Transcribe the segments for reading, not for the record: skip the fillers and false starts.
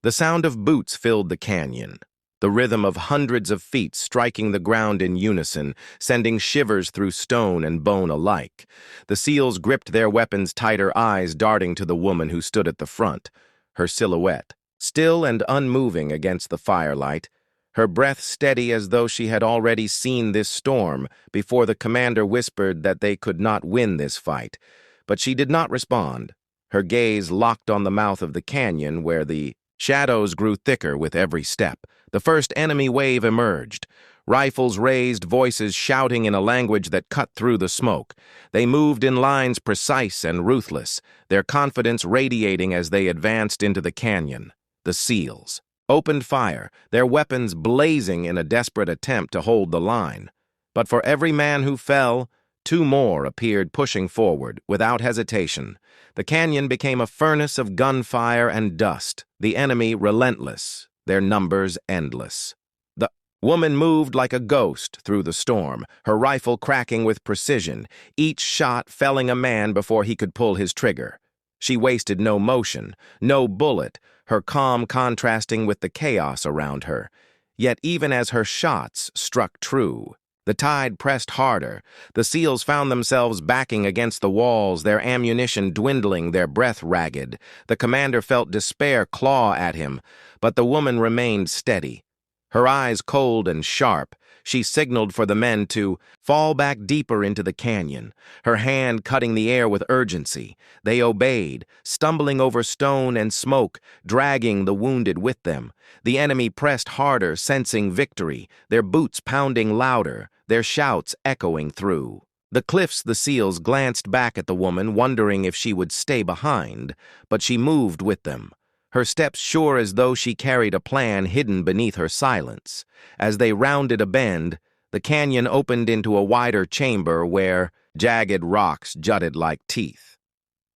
The sound of boots filled the canyon, the rhythm of hundreds of feet striking the ground in unison, sending shivers through stone and bone alike. The SEALs gripped their weapons tighter, eyes darting to the woman who stood at the front, her silhouette, still and unmoving against the firelight, her breath steady as though she had already seen this storm before the commander whispered that they could not win this fight. But she did not respond, her gaze locked on the mouth of the canyon where the shadows grew thicker with every step. The first enemy wave emerged. Rifles raised, voices shouting in a language that cut through the smoke. They moved in lines precise and ruthless, their confidence radiating as they advanced into the canyon. The SEALs opened fire, their weapons blazing in a desperate attempt to hold the line. But for every man who fell, two more appeared pushing forward without hesitation. The canyon became a furnace of gunfire and dust, the enemy relentless, their numbers endless. The woman moved like a ghost through the storm, her rifle cracking with precision, each shot felling a man before he could pull his trigger. She wasted no motion, no bullet, her calm contrasting with the chaos around her. Yet even as her shots struck true, the tide pressed harder. The SEALs found themselves backing against the walls, their ammunition dwindling, their breath ragged. The commander felt despair claw at him, but the woman remained steady. Her eyes cold and sharp, she signaled for the men to fall back deeper into the canyon, her hand cutting the air with urgency. They obeyed, stumbling over stone and smoke, dragging the wounded with them. The enemy pressed harder, sensing victory, their boots pounding louder, their shouts echoing through the cliffs. The SEALs glanced back at the woman, wondering if she would stay behind, but she moved with them, her steps sure as though she carried a plan hidden beneath her silence. As they rounded a bend, the canyon opened into a wider chamber where jagged rocks jutted like teeth.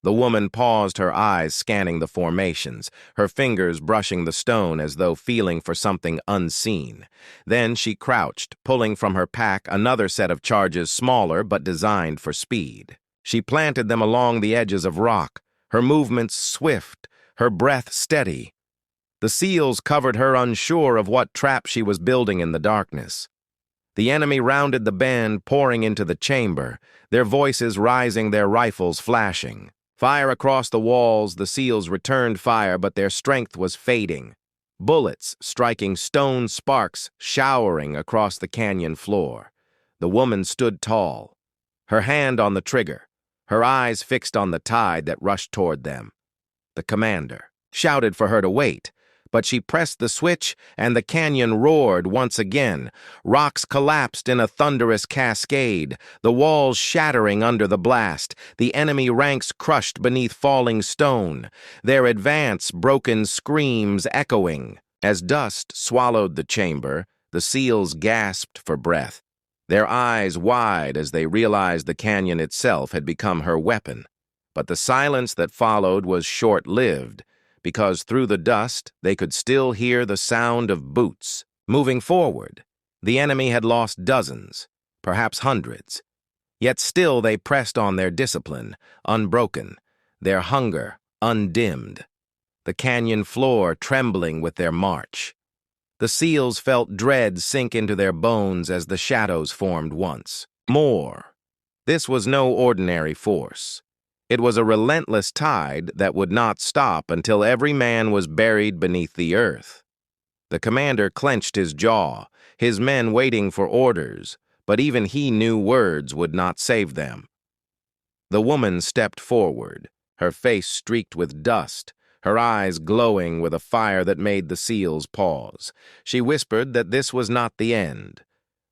The woman paused, her eyes scanning the formations, her fingers brushing the stone as though feeling for something unseen. Then she crouched, pulling from her pack another set of charges smaller but designed for speed. She planted them along the edges of rock, her movements swift, her breath steady. The SEALs covered her, unsure of what trap she was building in the darkness. The enemy rounded the bend, pouring into the chamber, their voices rising, their rifles flashing. Fire across the walls. The SEALs returned fire, but their strength was fading. Bullets striking, stone sparks showering across the canyon floor. The woman stood tall, her hand on the trigger, her eyes fixed on the tide that rushed toward them. The commander shouted for her to wait, but she pressed the switch and the canyon roared once again. Rocks collapsed in a thunderous cascade, the walls shattering under the blast, the enemy ranks crushed beneath falling stone, their advance broken screams echoing. As dust swallowed the chamber, the SEALs gasped for breath, their eyes wide as they realized the canyon itself had become her weapon. But the silence that followed was short-lived, because through the dust they could still hear the sound of boots. Moving forward, the enemy had lost dozens, perhaps hundreds. Yet still they pressed on, their discipline unbroken, their hunger undimmed, the canyon floor trembling with their march. The SEALs felt dread sink into their bones as the shadows formed once more. This was no ordinary force. It was a relentless tide that would not stop until every man was buried beneath the earth. The commander clenched his jaw, his men waiting for orders, but even he knew words would not save them. The woman stepped forward, her face streaked with dust, her eyes glowing with a fire that made the SEALs pause. She whispered that this was not the end.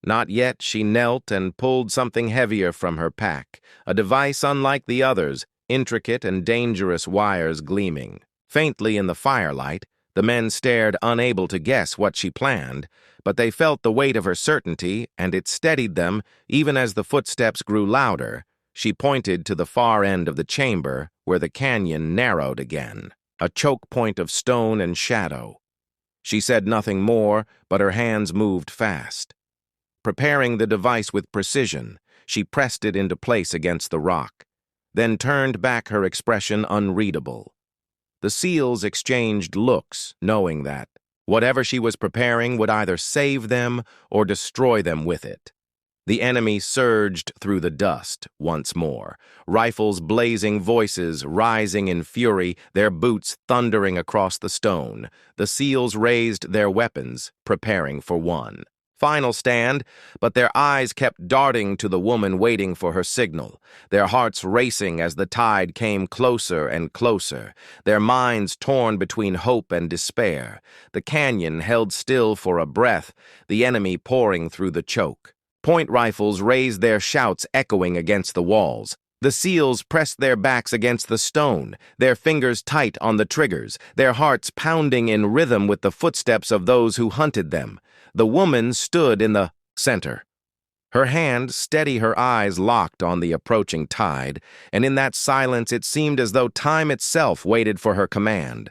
Not yet. She knelt and pulled something heavier from her pack, a device unlike the others, intricate and dangerous wires gleaming. Faintly in the firelight, the men stared, unable to guess what she planned, but they felt the weight of her certainty, and it steadied them even as the footsteps grew louder. She pointed to the far end of the chamber, where the canyon narrowed again, a choke point of stone and shadow. She said nothing more, but her hands moved fast. Preparing the device with precision, she pressed it into place against the rock, then turned back, her expression unreadable. The SEALs exchanged looks, knowing that whatever she was preparing would either save them or destroy them with it. The enemy surged through the dust once more, rifles blazing, voices rising in fury, their boots thundering across the stone. The SEALs raised their weapons, preparing for one final stand, but their eyes kept darting to the woman waiting for her signal, their hearts racing as the tide came closer and closer, their minds torn between hope and despair. The canyon held still for a breath, the enemy pouring through the choke. Point rifles raised their shouts echoing against the walls. The SEALs pressed their backs against the stone, their fingers tight on the triggers, their hearts pounding in rhythm with the footsteps of those who hunted them. The woman stood in the center, her hand steady, her eyes locked on the approaching tide, and in that silence it seemed as though time itself waited for her command.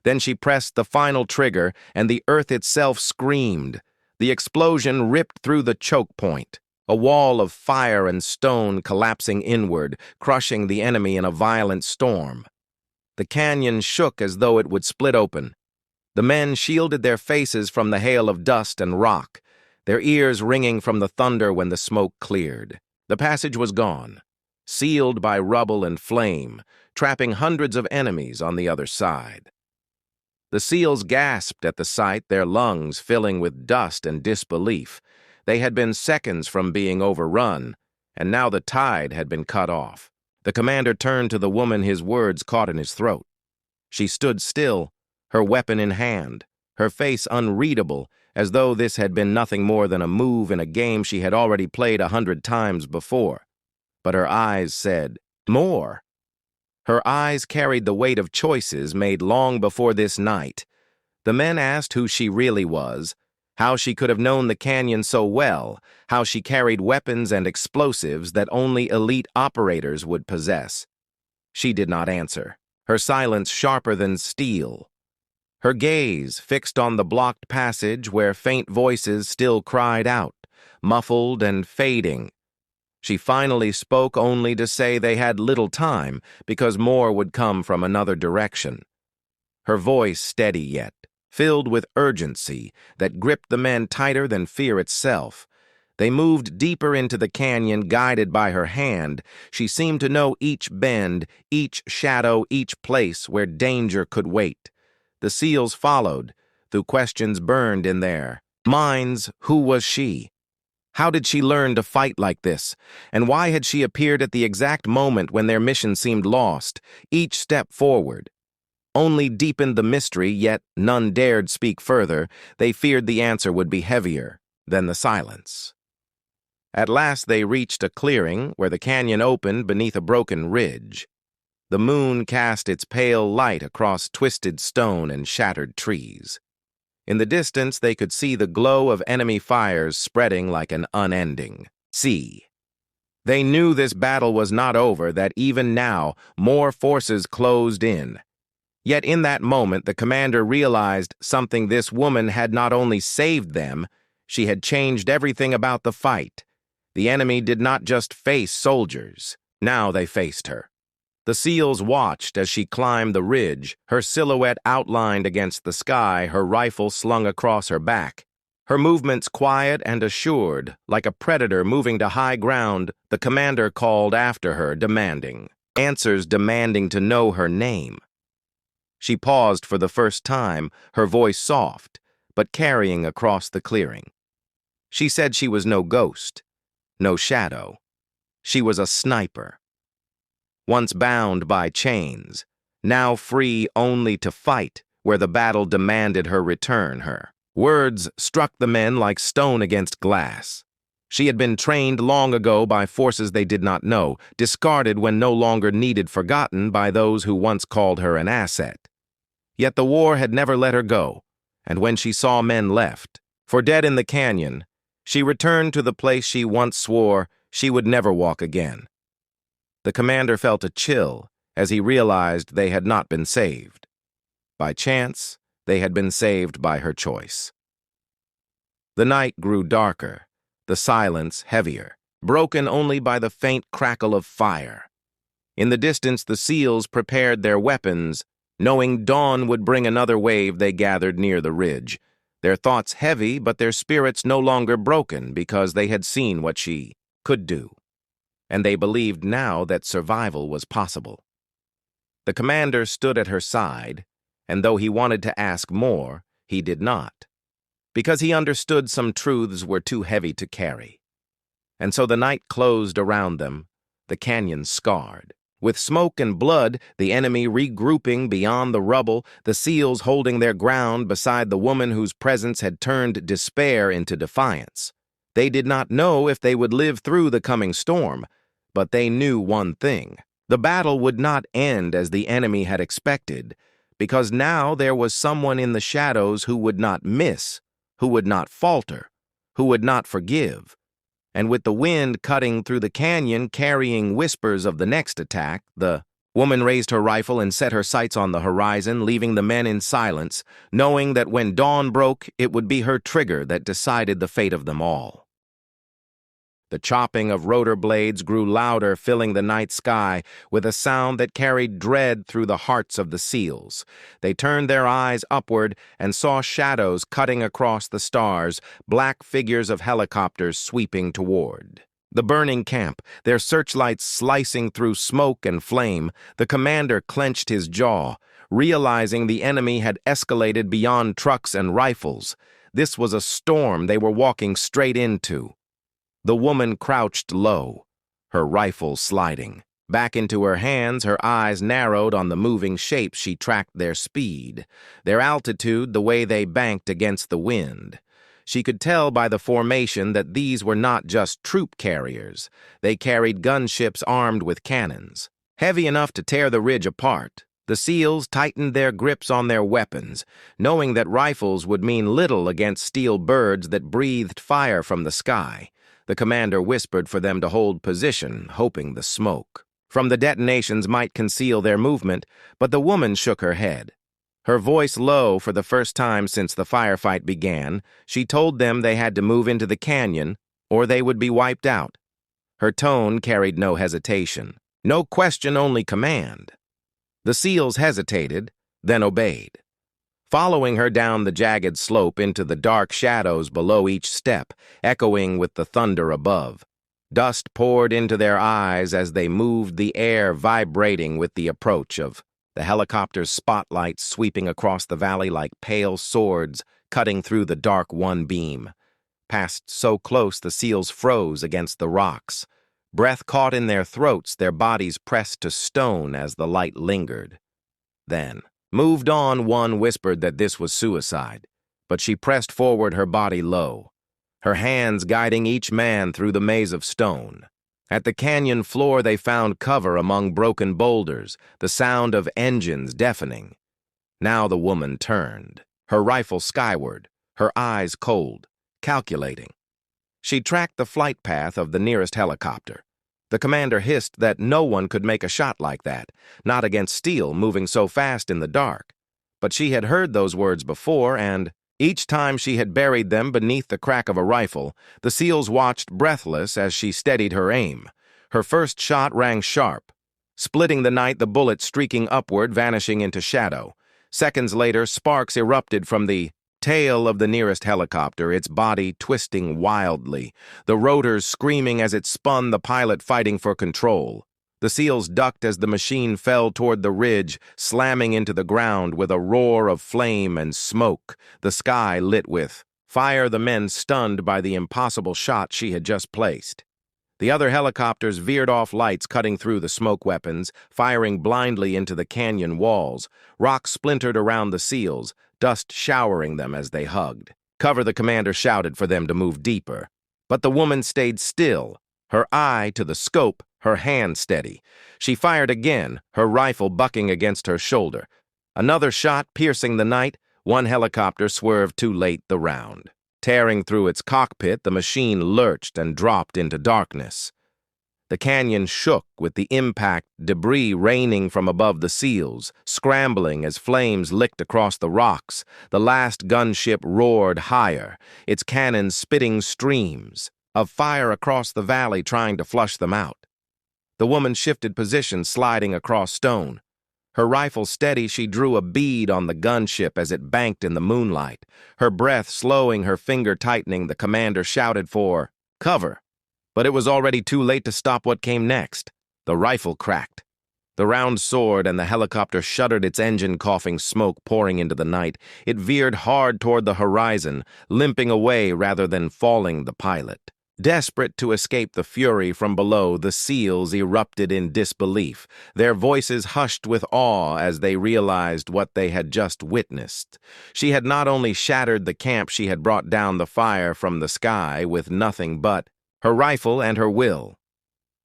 Then she pressed the final trigger, and the earth itself screamed. The explosion ripped through the choke point, a wall of fire and stone collapsing inward, crushing the enemy in a violent storm. The canyon shook as though it would split open. The men shielded their faces from the hail of dust and rock, their ears ringing from the thunder when the smoke cleared. The passage was gone, sealed by rubble and flame, trapping hundreds of enemies on the other side. The SEALs gasped at the sight, their lungs filling with dust and disbelief. They had been seconds from being overrun, and now the tide had been cut off. The commander turned to the woman, his words caught in his throat. She stood still, her weapon in hand, her face unreadable, as though this had been nothing more than a move in a game she had already played 100 times before. But her eyes said, more. Her eyes carried the weight of choices made long before this night. The men asked who she really was, how she could have known the canyon so well, how she carried weapons and explosives that only elite operators would possess. She did not answer, her silence sharper than steel. Her gaze fixed on the blocked passage where faint voices still cried out, muffled and fading. She finally spoke only to say they had little time because more would come from another direction. Her voice steady yet, filled with urgency that gripped the men tighter than fear itself. They moved deeper into the canyon, guided by her hand. She seemed to know each bend, each shadow, each place where danger could wait. The SEALs followed, though questions burned in their minds. Who was she? How did she learn to fight like this? And why had she appeared at the exact moment when their mission seemed lost? Each step forward only deepened the mystery, yet none dared speak further. They feared the answer would be heavier than the silence. At last they reached a clearing where the canyon opened beneath a broken ridge. The moon cast its pale light across twisted stone and shattered trees. In the distance, they could see the glow of enemy fires spreading like an unending sea. They knew this battle was not over, that even now more forces closed in. Yet in that moment, the commander realized something. This woman had not only saved them, she had changed everything about the fight. The enemy did not just face soldiers. Now they faced her. The SEALs watched as she climbed the ridge, her silhouette outlined against the sky, her rifle slung across her back. Her movements quiet and assured, like a predator moving to high ground. The commander called after her, demanding answers, demanding to know her name. She paused for the first time, her voice soft, but carrying across the clearing. She said she was no ghost, no shadow. She was a sniper. Once bound by chains, now free only to fight where the battle demanded her return. Her words struck the men like stone against glass. She had been trained long ago by forces they did not know, discarded when no longer needed, forgotten by those who once called her an asset. Yet the war had never let her go, and when she saw men left for dead in the canyon, she returned to the place she once swore she would never walk again. The commander felt a chill as he realized they had not been saved. By chance, they had been saved by her choice. The night grew darker, the silence heavier, broken only by the faint crackle of fire. In the distance, the SEALs prepared their weapons, Knowing dawn would bring another wave, they gathered near the ridge, their thoughts heavy but their spirits no longer broken because they had seen what she could do, and they believed now that survival was possible. The commander stood at her side, and though he wanted to ask more, he did not, because he understood some truths were too heavy to carry. And so the night closed around them, the canyon scarred. With smoke and blood, the enemy regrouping beyond the rubble, the SEALs holding their ground beside the woman whose presence had turned despair into defiance. They did not know if they would live through the coming storm, but they knew one thing. The battle would not end as the enemy had expected, because now there was someone in the shadows who would not miss, who would not falter, who would not forgive. And with the wind cutting through the canyon carrying whispers of the next attack, the woman raised her rifle and set her sights on the horizon, leaving the men in silence, knowing that when dawn broke, it would be her trigger that decided the fate of them all. The chopping of rotor blades grew louder, filling the night sky with a sound that carried dread through the hearts of the SEALs. They turned their eyes upward and saw shadows cutting across the stars, black figures of helicopters sweeping toward the burning camp, their searchlights slicing through smoke and flame. The commander clenched his jaw, realizing the enemy had escalated beyond trucks and rifles. This was a storm they were walking straight into. The woman crouched low, her rifle sliding. Back into her hands, her eyes narrowed on the moving shapes. She tracked their speed, their altitude, the way they banked against the wind. She could tell by the formation that these were not just troop carriers. They carried gunships armed with cannons, heavy enough to tear the ridge apart. The SEALs tightened their grips on their weapons, knowing that rifles would mean little against steel birds that breathed fire from the sky. The commander whispered for them to hold position, hoping the smoke from the detonations might conceal their movement, but the woman shook her head. Her voice low for the first time since the firefight began, she told them they had to move into the canyon or they would be wiped out. Her tone carried no hesitation, no question, only command. The SEALs hesitated, then obeyed, following her down the jagged slope into the dark shadows below each step, echoing with the thunder above. Dust poured into their eyes as they moved, the air vibrating with the approach of the helicopter's spotlights sweeping across the valley like pale swords cutting through the dark one beam. Passed so close the SEALs froze against the rocks. Breath caught in their throats, their bodies pressed to stone as the light lingered. Then, moved on, one whispered that this was suicide, but she pressed forward, her body low, her hands guiding each man through the maze of stone. At the canyon floor they found cover among broken boulders, the sound of engines deafening. Now the woman turned, her rifle skyward, her eyes cold, calculating. She tracked the flight path of the nearest helicopter. The commander hissed that no one could make a shot like that, not against steel moving so fast in the dark. But she had heard those words before, and each time she had buried them beneath the crack of a rifle, the SEALs watched breathless as she steadied her aim. Her first shot rang sharp, splitting the night, the bullet streaking upward, vanishing into shadow. Seconds later, sparks erupted from the tail of the nearest helicopter, its body twisting wildly, the rotors screaming as it spun, the pilot fighting for control. The SEALs ducked as the machine fell toward the ridge, slamming into the ground with a roar of flame and smoke, the sky lit with fire, the men stunned by the impossible shot she had just placed. The other helicopters veered off, lights cutting through the smoke weapons, firing blindly into the canyon walls. Rocks splintered around the SEALs, dust showering them as they hugged. Cover, the commander shouted for them to move deeper. But the woman stayed still, her eye to the scope, her hand steady. She fired again, her rifle bucking against her shoulder. Another shot piercing the night, one helicopter swerved too late the round. Tearing through its cockpit, the machine lurched and dropped into darkness. The canyon shook with the impact, debris raining from above the SEALs, scrambling as flames licked across the rocks. The last gunship roared higher, its cannons spitting streams of fire across the valley, trying to flush them out. The woman shifted position, sliding across stone. Her rifle steady, she drew a bead on the gunship as it banked in the moonlight. Her breath slowing, her finger tightening, the commander shouted for cover. But it was already too late to stop what came next. The rifle cracked. The round soared, and the helicopter shuddered, its engine coughing smoke pouring into the night. It veered hard toward the horizon, limping away rather than falling the pilot. Desperate to escape the fury from below, the SEALs erupted in disbelief, their voices hushed with awe as they realized what they had just witnessed. She had not only shattered the camp, she had brought down the fire from the sky with nothing but her rifle and her will.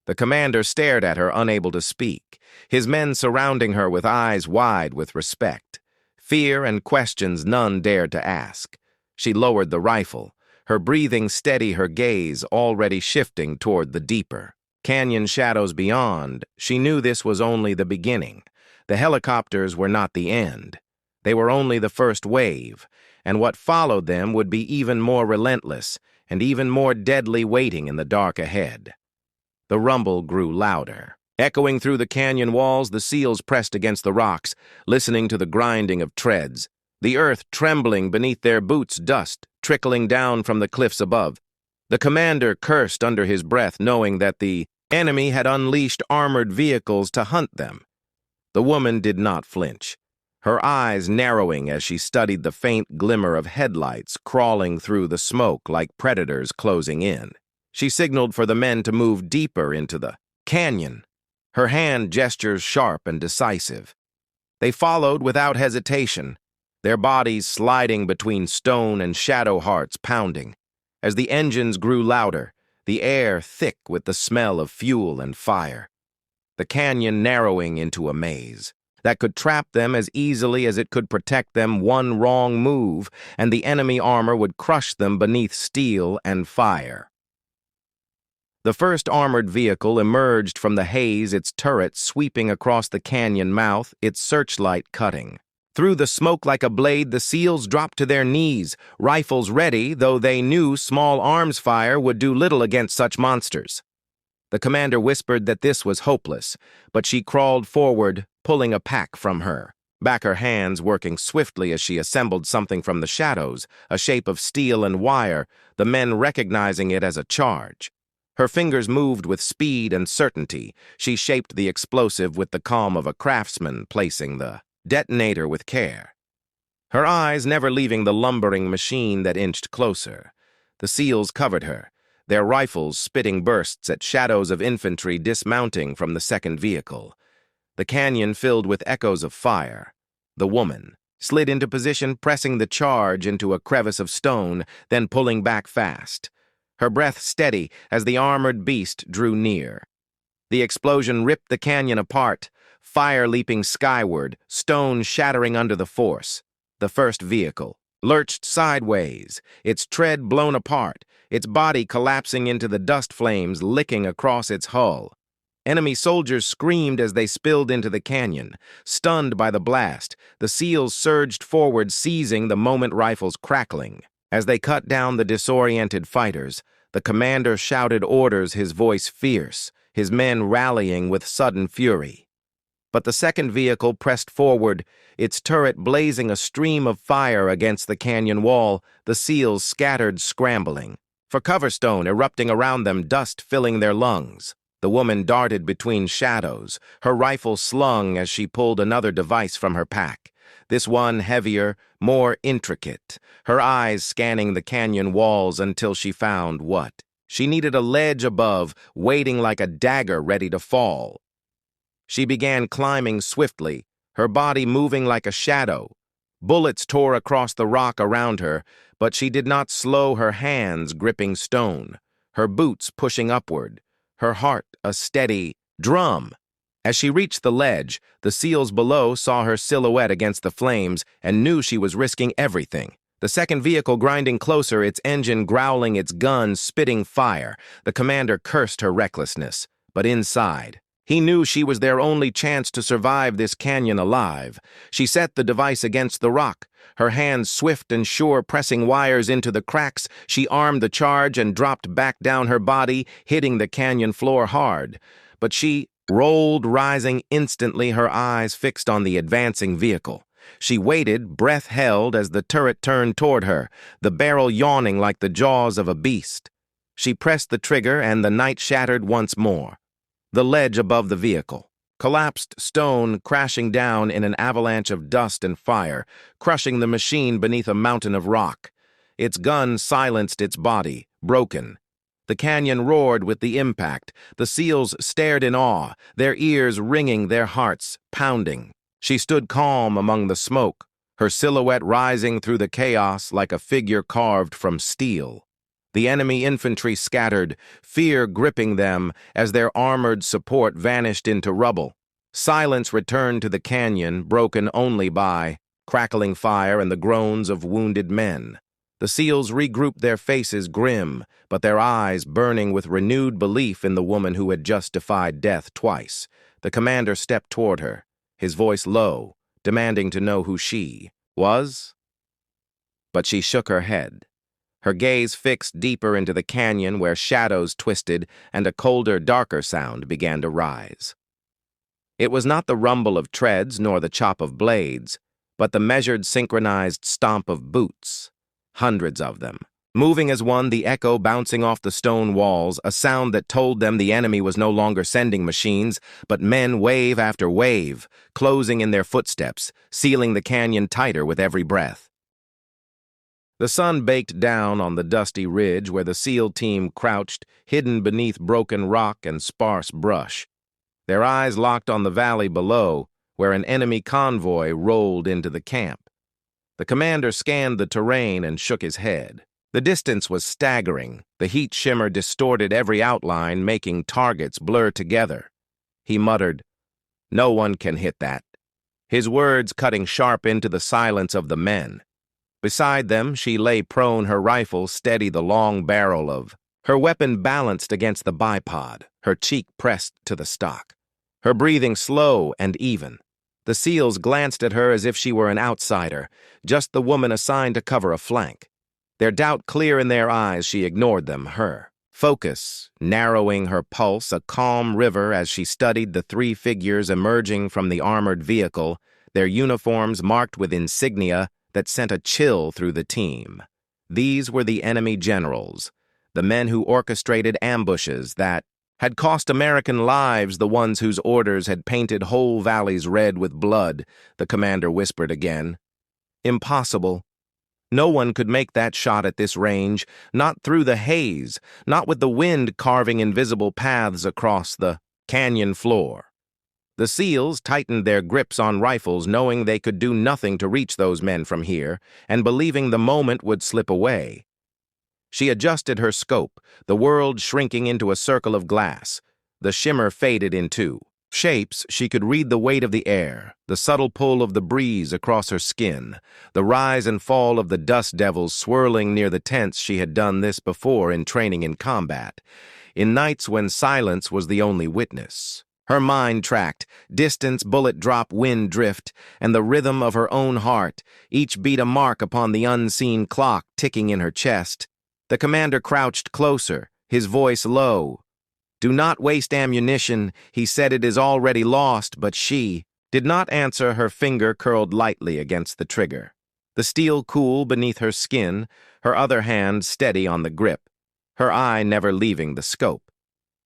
The commander stared at her, unable to speak, his men surrounding her with eyes wide with respect. Fear and questions none dared to ask. She lowered the rifle, her breathing steady, her gaze already shifting toward the deeper canyon shadows beyond. She knew this was only the beginning. The helicopters were not the end. They were only the first wave, and what followed them would be even more relentless and even more deadly, waiting in the dark ahead. The rumble grew louder. Echoing through the canyon walls, the SEALs pressed against the rocks, listening to the grinding of treads, the earth trembling beneath their boots, dust trickling down from the cliffs above. The commander cursed under his breath, knowing that the enemy had unleashed armored vehicles to hunt them. The woman did not flinch, her eyes narrowing as she studied the faint glimmer of headlights crawling through the smoke like predators closing in. She signaled for the men to move deeper into the canyon, her hand gestures sharp and decisive. They followed without hesitation, their bodies sliding between stone and shadow hearts pounding. As the engines grew louder, the air thick with the smell of fuel and fire. The canyon narrowing into a maze that could trap them as easily as it could protect them. One wrong move, and the enemy armor would crush them beneath steel and fire. The first armored vehicle emerged from the haze, its turret sweeping across the canyon mouth, its searchlight cutting. Through the smoke like a blade, the SEALs dropped to their knees, rifles ready, though they knew small arms fire would do little against such monsters. The commander whispered that this was hopeless, but she crawled forward, pulling a pack from her, back her hands working swiftly as she assembled something from the shadows, a shape of steel and wire, the men recognizing it as a charge. Her fingers moved with speed and certainty. She shaped the explosive with the calm of a craftsman, placing the detonator with care. Her eyes never leaving the lumbering machine that inched closer. The SEALs covered her, their rifles spitting bursts at shadows of infantry dismounting from the second vehicle. The canyon filled with echoes of fire. The woman slid into position, pressing the charge into a crevice of stone, then pulling back fast. Her breath steady as the armored beast drew near. The explosion ripped the canyon apart, fire leaping skyward, stone shattering under the force. The first vehicle lurched sideways, its tread blown apart, its body collapsing into the dust flames licking across its hull. Enemy soldiers screamed as they spilled into the canyon. Stunned by the blast, the SEALs surged forward, seizing the moment, rifles crackling. As they cut down the disoriented fighters, the commander shouted orders, his voice fierce, his men rallying with sudden fury. But the second vehicle pressed forward, its turret blazing a stream of fire against the canyon wall, the SEALs scattered, scrambling. For cover, stone erupting around them, dust filling their lungs. The woman darted between shadows, her rifle slung as she pulled another device from her pack. This one heavier, more intricate, her eyes scanning the canyon walls until she found what she needed, a ledge above, waiting like a dagger ready to fall. She began climbing swiftly, her body moving like a shadow. Bullets tore across the rock around her, but she did not slow, her hands gripping stone, her boots pushing upward, her heart a steady drum. As she reached the ledge, the SEALs below saw her silhouette against the flames and knew she was risking everything. The second vehicle grinding closer, its engine growling, its gun spitting fire. The commander cursed her recklessness, but inside, he knew she was their only chance to survive this canyon alive. She set the device against the rock, her hands swift and sure pressing wires into the cracks. She armed the charge and dropped back down, her body hitting the canyon floor hard. But she rolled, rising instantly, her eyes fixed on the advancing vehicle. She waited, breath held, as the turret turned toward her, the barrel yawning like the jaws of a beast. She pressed the trigger, and the night shattered once more. The ledge above the vehicle, collapsed stone crashing down in an avalanche of dust and fire, crushing the machine beneath a mountain of rock. Its gun silenced its body, broken. The canyon roared with the impact. The SEALs stared in awe, their ears ringing, their hearts pounding. She stood calm among the smoke, her silhouette rising through the chaos like a figure carved from steel. The enemy infantry scattered, fear gripping them as their armored support vanished into rubble. Silence returned to the canyon, broken only by crackling fire and the groans of wounded men. The SEALs regrouped, their faces grim, but their eyes burning with renewed belief in the woman who had just defied death twice. The commander stepped toward her, his voice low, demanding to know who she was. But she shook her head, her gaze fixed deeper into the canyon where shadows twisted and a colder, darker sound began to rise. It was not the rumble of treads nor the chop of blades, but the measured, synchronized stomp of boots. Hundreds of them, moving as one, the echo bouncing off the stone walls, a sound that told them the enemy was no longer sending machines, but men, wave after wave, closing in their footsteps, sealing the canyon tighter with every breath. The sun baked down on the dusty ridge where the SEAL team crouched, hidden beneath broken rock and sparse brush. Their eyes locked on the valley below, where an enemy convoy rolled into the camp. The commander scanned the terrain and shook his head. The distance was staggering. The heat shimmer distorted every outline, making targets blur together. He muttered, "No one can hit that," his words cutting sharp into the silence of the men. Beside them, she lay prone, her rifle steady, the long barrel of her weapon balanced against the bipod, her cheek pressed to the stock, her breathing slow and even. The SEALs glanced at her as if she were an outsider, just the woman assigned to cover a flank. Their doubt clear in their eyes, she ignored them, her focus narrowing her pulse, a calm river as she studied the three figures emerging from the armored vehicle, their uniforms marked with insignia that sent a chill through the team. These were the enemy generals, the men who orchestrated ambushes that had cost American lives, the ones whose orders had painted whole valleys red with blood, the commander whispered again. Impossible. No one could make that shot at this range, not through the haze, not with the wind carving invisible paths across the canyon floor. The SEALs tightened their grips on rifles, knowing they could do nothing to reach those men from here, and believing the moment would slip away. She adjusted her scope, the world shrinking into a circle of glass. The shimmer faded into shapes. She could read the weight of the air, the subtle pull of the breeze across her skin, the rise and fall of the dust devils swirling near the tents. She had done this before in training in combat, in nights when silence was the only witness. Her mind tracked distance, bullet drop, wind drift, and the rhythm of her own heart, each beat a mark upon the unseen clock ticking in her chest. The commander crouched closer, his voice low. "Do not waste ammunition," he said. "It is already lost," but she did not answer, her finger curled lightly against the trigger. The steel cool beneath her skin, her other hand steady on the grip, her eye never leaving the scope.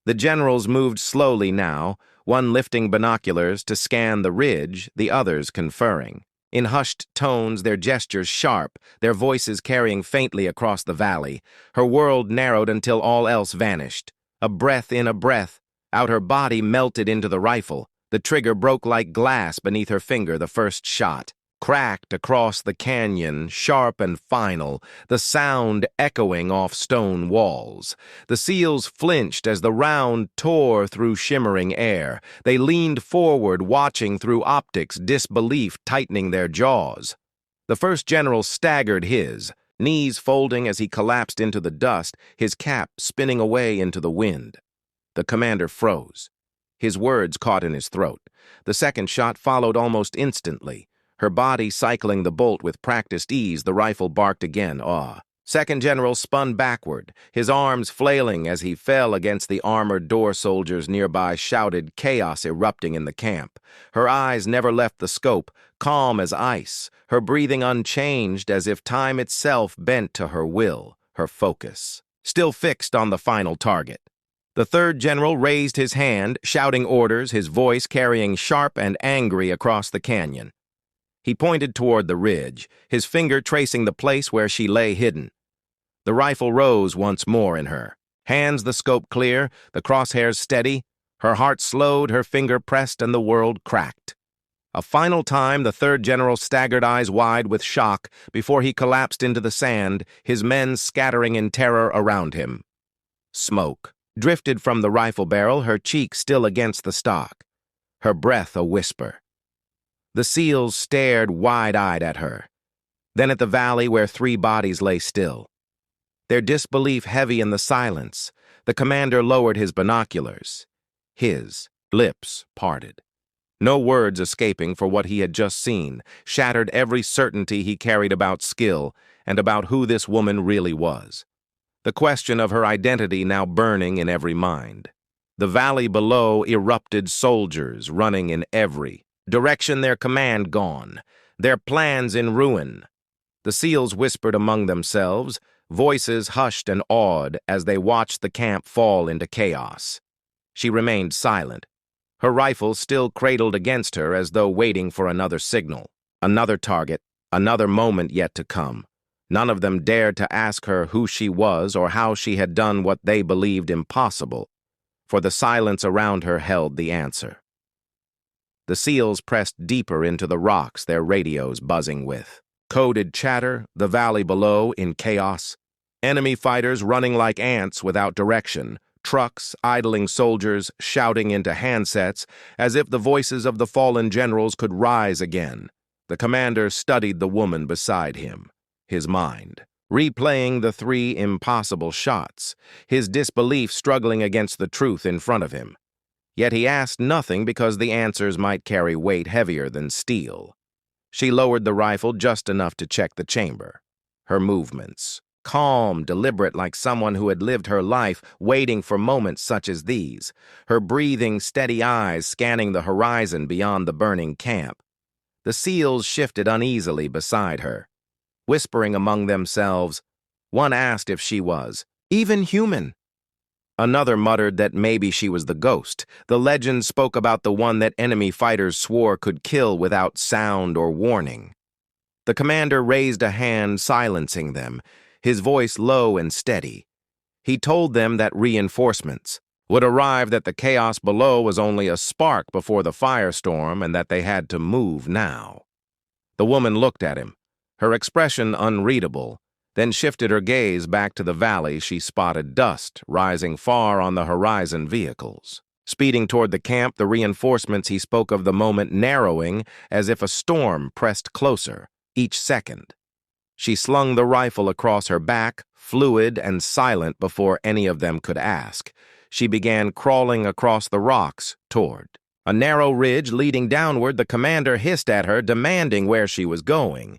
The generals moved slowly now, one lifting binoculars to scan the ridge, the others conferring. In hushed tones, their gestures sharp, their voices carrying faintly across the valley. Her world narrowed until all else vanished. A breath in, a breath out, her body melted into the rifle. The trigger broke like glass beneath her finger. The first shot cracked across the canyon, sharp and final, the sound echoing off stone walls. The SEALs flinched as the round tore through shimmering air. They leaned forward, watching through optics, disbelief tightening their jaws. The first general staggered, his knees folding as he collapsed into the dust, his cap spinning away into the wind. The commander froze, his words caught in his throat. The second shot followed almost instantly. Her body cycling the bolt with practiced ease, the rifle barked again. Second General spun backward, his arms flailing as he fell against the armored door soldiers nearby, shouted, chaos erupting in the camp. Her eyes never left the scope, calm as ice, her breathing unchanged as if time itself bent to her will, her focus, still fixed on the final target. The third general raised his hand, shouting orders, his voice carrying sharp and angry across the canyon. He pointed toward the ridge, his finger tracing the place where she lay hidden. The rifle rose once more in her. Hands the scope clear, the crosshairs steady. Her heart slowed, her finger pressed, and the world cracked. A final time, the third general staggered, eyes wide with shock, before he collapsed into the sand, his men scattering in terror around him. Smoke drifted from the rifle barrel, her cheek still against the stock, her breath a whisper. The SEALs stared wide-eyed at her, then at the valley where 3 bodies lay still. Their disbelief heavy in the silence, the commander lowered his binoculars. His lips parted. No words escaping for what he had just seen, shattered every certainty he carried about skill and about who this woman really was. The question of her identity now burning in every mind. The valley below erupted, soldiers running in every direction, their command gone, their plans in ruin. The SEALs whispered among themselves, voices hushed and awed as they watched the camp fall into chaos. She remained silent, her rifle still cradled against her as though waiting for another signal, another target, another moment yet to come. None of them dared to ask her who she was or how she had done what they believed impossible, for the silence around her held the answer. The SEALs pressed deeper into the rocks, their radios buzzing with coded chatter, the valley below in chaos. Enemy fighters running like ants without direction, trucks, idling soldiers shouting into handsets as if the voices of the fallen generals could rise again. The commander studied the woman beside him, his mind replaying the 3 impossible shots, his disbelief struggling against the truth in front of him. Yet he asked nothing because the answers might carry weight heavier than steel. She lowered the rifle just enough to check the chamber. Her movements, calm, deliberate, like someone who had lived her life waiting for moments such as these. Her breathing, steady eyes scanning the horizon beyond the burning camp. The SEALs shifted uneasily beside her, whispering among themselves. One asked if she was even human. Another muttered that maybe she was the ghost. The legend spoke about the one that enemy fighters swore could kill without sound or warning. The commander raised a hand, silencing them, his voice low and steady. He told them that reinforcements would arrive, that the chaos below was only a spark before the firestorm, and that they had to move now. The woman looked at him, her expression unreadable, then shifted her gaze back to the valley. She spotted dust rising far on the horizon, vehicles speeding toward the camp, the reinforcements he spoke of the moment narrowing as if a storm pressed closer each second. She slung the rifle across her back, fluid and silent before any of them could ask. She began crawling across the rocks toward a narrow ridge leading downward. The commander hissed at her, demanding where she was going.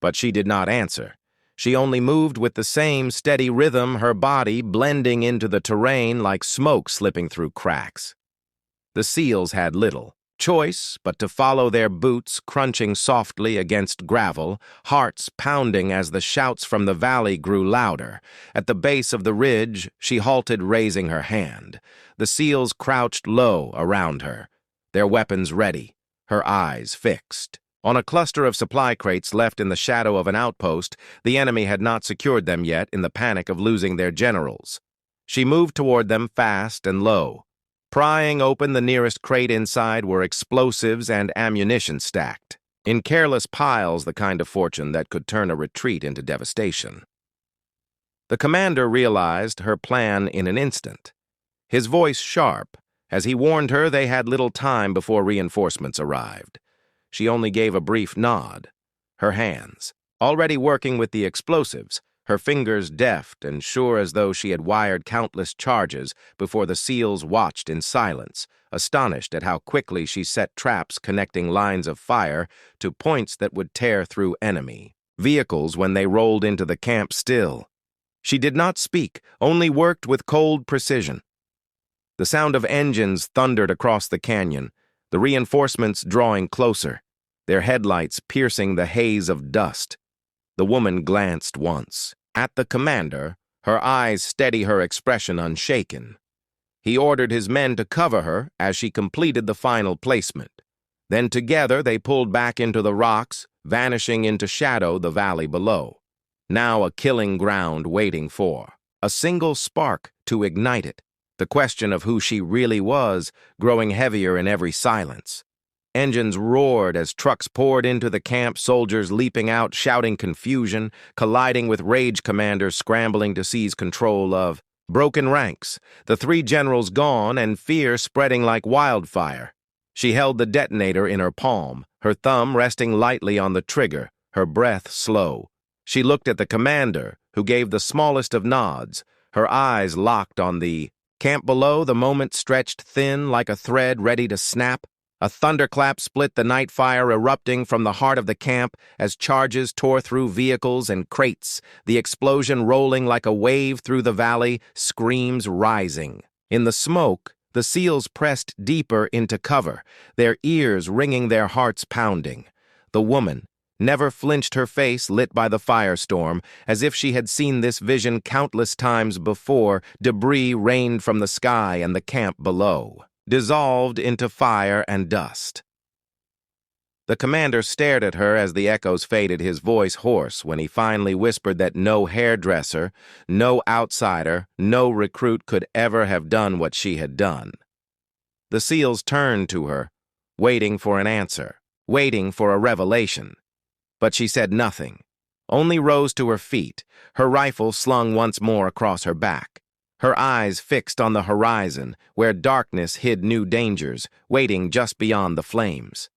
But she did not answer. She only moved with the same steady rhythm, her body blending into the terrain like smoke slipping through cracks. The SEALs had little choice but to follow their boots crunching softly against gravel, hearts pounding as the shouts from the valley grew louder. At the base of the ridge, she halted, raising her hand. The SEALs crouched low around her, their weapons ready, her eyes fixed. On a cluster of supply crates left in the shadow of an outpost, the enemy had not secured them yet in the panic of losing their generals. She moved toward them fast and low. Prying open the nearest crate, inside were explosives and ammunition stacked in careless piles, the kind of fortune that could turn a retreat into devastation. The commander realized her plan in an instant, his voice sharp, as he warned her they had little time before reinforcements arrived. She only gave a brief nod. Her hands, already working with the explosives, her fingers deft and sure as though she had wired countless charges before the SEALs watched in silence, astonished at how quickly she set traps connecting lines of fire to points that would tear through enemy vehicles when they rolled into the camp still. She did not speak, only worked with cold precision. The sound of engines thundered across the canyon, the reinforcements drawing closer, their headlights piercing the haze of dust. The woman glanced once. At the commander, her eyes steady, her expression unshaken. He ordered his men to cover her as she completed the final placement. Then together they pulled back into the rocks, vanishing into shadow the valley below. Now a killing ground waiting for a single spark to ignite it. The question of who she really was growing heavier in every silence. Engines roared as trucks poured into the camp, soldiers leaping out, shouting confusion, colliding with rage commanders scrambling to seize control of broken ranks, the three generals gone and fear spreading like wildfire. She held the detonator in her palm, her thumb resting lightly on the trigger, her breath slow. She looked at the commander, who gave the smallest of nods, her eyes locked on the camp below. The moment stretched thin like a thread ready to snap. A thunderclap split the night fire erupting from the heart of the camp as charges tore through vehicles and crates, the explosion rolling like a wave through the valley, screams rising. In the smoke, the SEALs pressed deeper into cover, their ears ringing, their hearts pounding. The woman never flinched, her face lit by the firestorm, as if she had seen this vision countless times before. Debris rained from the sky and the camp below, dissolved into fire and dust. The commander stared at her as the echoes faded, his voice hoarse when he finally whispered that no hairdresser, no outsider, no recruit could ever have done what she had done. The SEALs turned to her, waiting for an answer, waiting for a revelation. But she said nothing, only rose to her feet, her rifle slung once more across her back. Her eyes fixed on the horizon, where darkness hid new dangers, waiting just beyond the flames.